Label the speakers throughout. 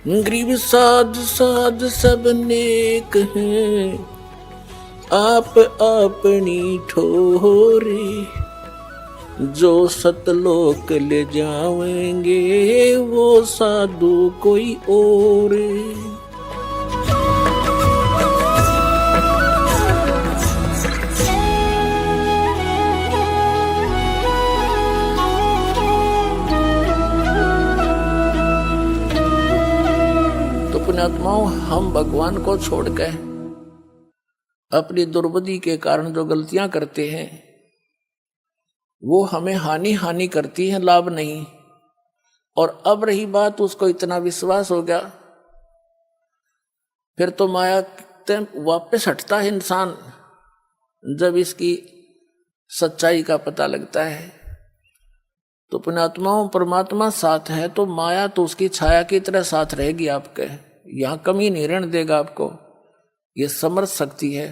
Speaker 1: गरीब साध साध सब नेक हैं, आप अपनी ठोरे। जो सतलोक ले जाएंगे वो साधु कोई और। तो पुण्यात्माओं, हम भगवान को छोड़कर अपनी दुर्बुद्धि के कारण जो गलतियां करते हैं वो हमें हानि करती है, लाभ नहीं। और अब रही बात, उसको इतना विश्वास हो गया, फिर तो माया वापस हटता है इंसान जब इसकी सच्चाई का पता लगता है। तो पुण्यात्माओं, परमात्मा साथ है तो माया तो उसकी छाया की तरह साथ रहेगी आपके, यहां कमी नहीं रहने देगा आपको। ये समर्थ शक्ति है।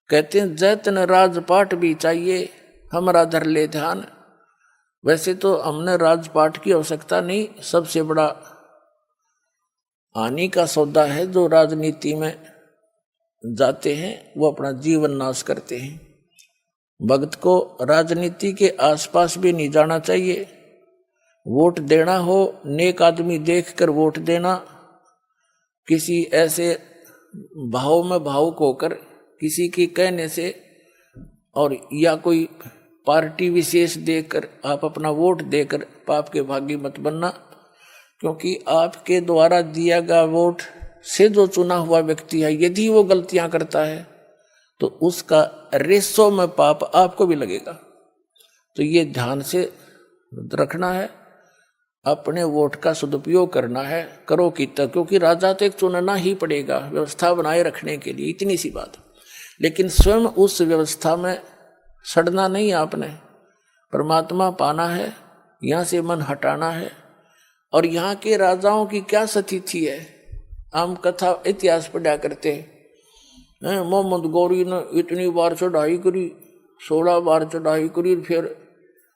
Speaker 1: कहते हैं जैतन राजपाट भी चाहिए, हमारा धर ले ध्यान। वैसे तो हमने राजपाट की आवश्यकता नहीं, सबसे बड़ा हानि का सौदा है जो राजनीति में जाते हैं, वो अपना जीवन नाश करते हैं। भक्त को राजनीति के आसपास भी नहीं जाना चाहिए। वोट देना हो, नेक आदमी देखकर वोट देना, किसी ऐसे भाव में भावुक होकर किसी की कहने से और या कोई पार्टी विशेष देकर आप अपना वोट देकर पाप के भागी मत बनना। क्योंकि आपके द्वारा दिया गया वोट से जो चुना हुआ व्यक्ति है, यदि वो गलतियां करता है तो उसका रेशो में पाप आपको भी लगेगा। तो ये ध्यान से रखना है, अपने वोट का सदुपयोग करना है, करो कि तक, क्योंकि राजा तो एक चुनना ही पड़ेगा व्यवस्था बनाए रखने के लिए, इतनी सी बात। लेकिन स्वयं उस व्यवस्था में सड़ना नहीं, आपने परमात्मा पाना है, यहाँ से मन हटाना है। और यहाँ के राजाओं की क्या स्थिति है, हम कथा इतिहास पढ़ा करते हैं। मोहम्मद गौरी ने इतनी बार चढ़ाई करी, 16 बार चढ़ाई करी, फिर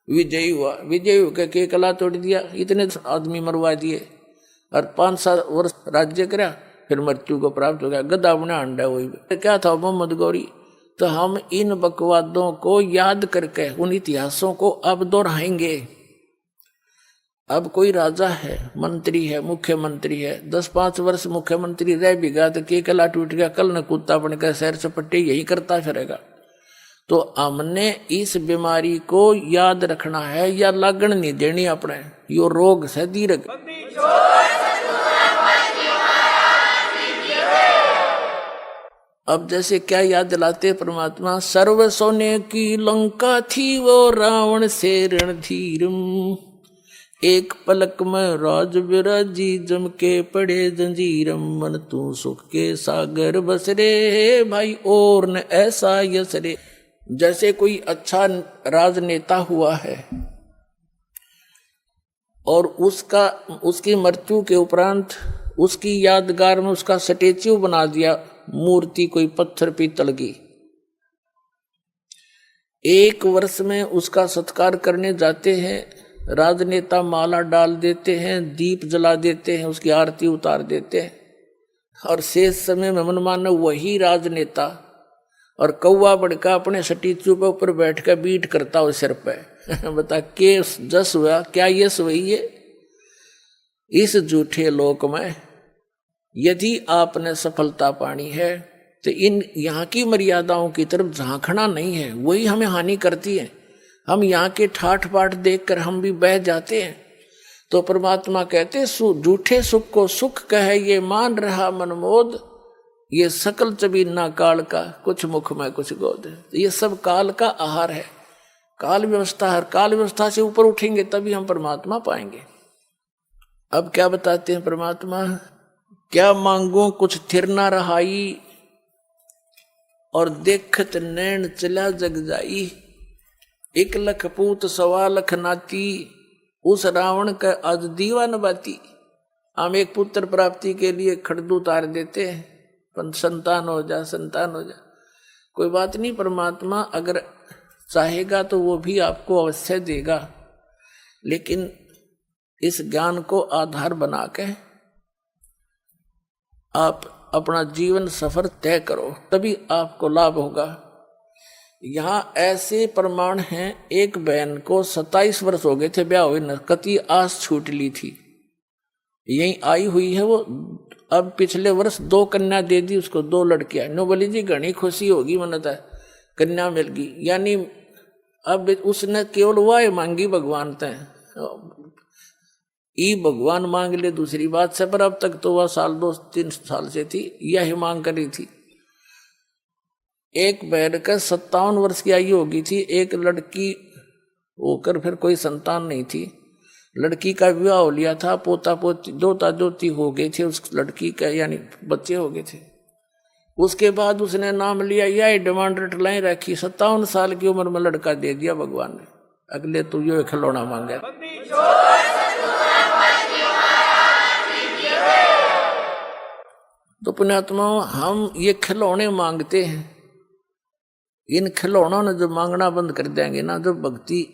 Speaker 1: विजयी हुआ। विजयी होकर के कला तोड़ दिया, इतने आदमी मरवा दिए और 5-7 वर्ष राज्य करा, फिर मृत्यु को प्राप्त हो गया। गधा बना अंडा वही क्या था मोहम्मद गौरी। तो हम इन बकवादों को याद करके उन इतिहासों को अब दोहराएंगे। अब कोई राजा है, मंत्री है, मुख्यमंत्री है, 10-5 वर्ष मुख्यमंत्री रह भी गया तो के कला टूट गया, कल न कुत्ता बनकर सैर सपट्टे यही करता फिरेगा। तो हमने इस बीमारी को याद रखना है या लगन नहीं देनी अपने, यो रोग से दीर्घ। अब जैसे क्या याद दिलाते परमात्मा, सर्व सोने की लंका थी वो रावण से रणधीरम, एक पलक में राज विराजी जम के पड़े जंजीरम, मन तू सुख के सागर बस रे भाई और न ऐसा यस रे। जैसे कोई अच्छा राजनेता हुआ है और उसकी मृत्यु के उपरांत उसकी यादगार में उसका स्टेच्यू बना दिया, मूर्ति कोई पत्थर पीतल की। 1 वर्ष में उसका सत्कार करने जाते हैं, राजनेता माला डाल देते हैं, दीप जला देते हैं, उसकी आरती उतार देते हैं। और शेष समय में मनमाना वही राजनेता और कौवा बड़का अपने स्टेच्यू पे ऊपर बैठ कर बीट करता हो सिर पे। बता के जस हुआ क्या यश वही है। इस झूठे लोक में यदि आपने सफलता पानी है तो इन यहाँ की मर्यादाओं की तरफ झांकना नहीं है, वही हमें हानि करती है। हम यहाँ के ठाठ पाठ देखकर हम भी बह जाते हैं। तो परमात्मा कहते झूठे सुख को सुख कहे ये मान रहा मनमोद, ये सकल चबीना काल का कुछ मुख में कुछ गोद। ये सब काल का आहार है, काल व्यवस्था है। काल व्यवस्था से ऊपर उठेंगे तभी हम परमात्मा पाएंगे। अब क्या बताते हैं परमात्मा, क्या मांगो कुछ थिर ना रहाई, और देखत नैन चला जग जाई, 1 लख पूत 1.25 लाख नाती, उस रावण का आज दीवान बाती। हम एक पुत्र प्राप्ति के लिए खड़दू उतार देते हैं, पर संतान हो जा, संतान हो जा। कोई बात नहीं, परमात्मा अगर चाहेगा तो वो भी आपको अवश्य देगा। लेकिन इस ज्ञान को आधार बना के आप अपना जीवन सफर तय करो, तभी आपको लाभ होगा। यहाँ ऐसे प्रमाण हैं, एक बहन को 27 वर्ष हो गए थे ब्याह हुए न, कति आस छूट ली थी, यही आई हुई है वो। अब पिछले वर्ष 2 कन्या दे दी उसको, 2 लड़कियां। नो बोली जी घनी खुशी होगी, मनता कन्या मिल गई। यानी अब उसने केवल वाह मांगी भगवान तय, ई भगवान मांग ले दूसरी बात से, पर अब तक तो वह 2-3 साल से थी, यही मांग करी थी। एक बहन का 57 वर्ष की आयु होगी थी, एक लड़की होकर फिर कोई संतान नहीं थी। लड़की का विवाह हो लिया था, पोता पोती दोता दोती हो गए थे उस लड़की का, यानी बच्चे हो गए थे। उसके बाद उसने नाम लिया, यह डिमांड रटलाई रखी, 57 साल की उम्र में लड़का दे दिया भगवान ने। अगले तो यो खिलौना मांगा। तो पुण्यात्मा, हम ये खिलौने मांगते हैं, इन खिलौनों ने जो मांगना बंद कर देंगे ना, जो भक्ति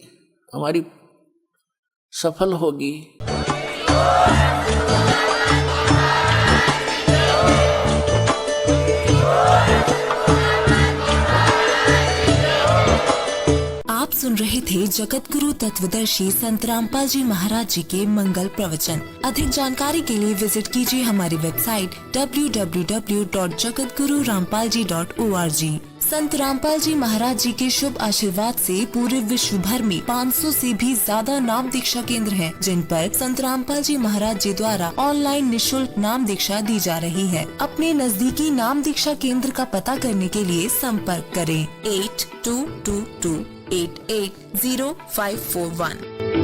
Speaker 1: हमारी सफल होगी।
Speaker 2: आप सुन रहे थे जगत गुरु तत्वदर्शी संत रामपाल जी महाराज जी के मंगल प्रवचन। अधिक जानकारी के लिए विजिट कीजिए हमारी वेबसाइट www.jagatgururampalji.org। संत रामपाल जी महाराज जी के शुभ आशीर्वाद से पूरे विश्व भर में 500 से भी ज्यादा नाम दीक्षा केंद्र हैं, जिन पर संत रामपाल जी महाराज जी द्वारा ऑनलाइन निशुल्क नाम दीक्षा दी जा रही है। अपने नजदीकी नाम दीक्षा केंद्र का पता करने के लिए संपर्क करें 8222880541।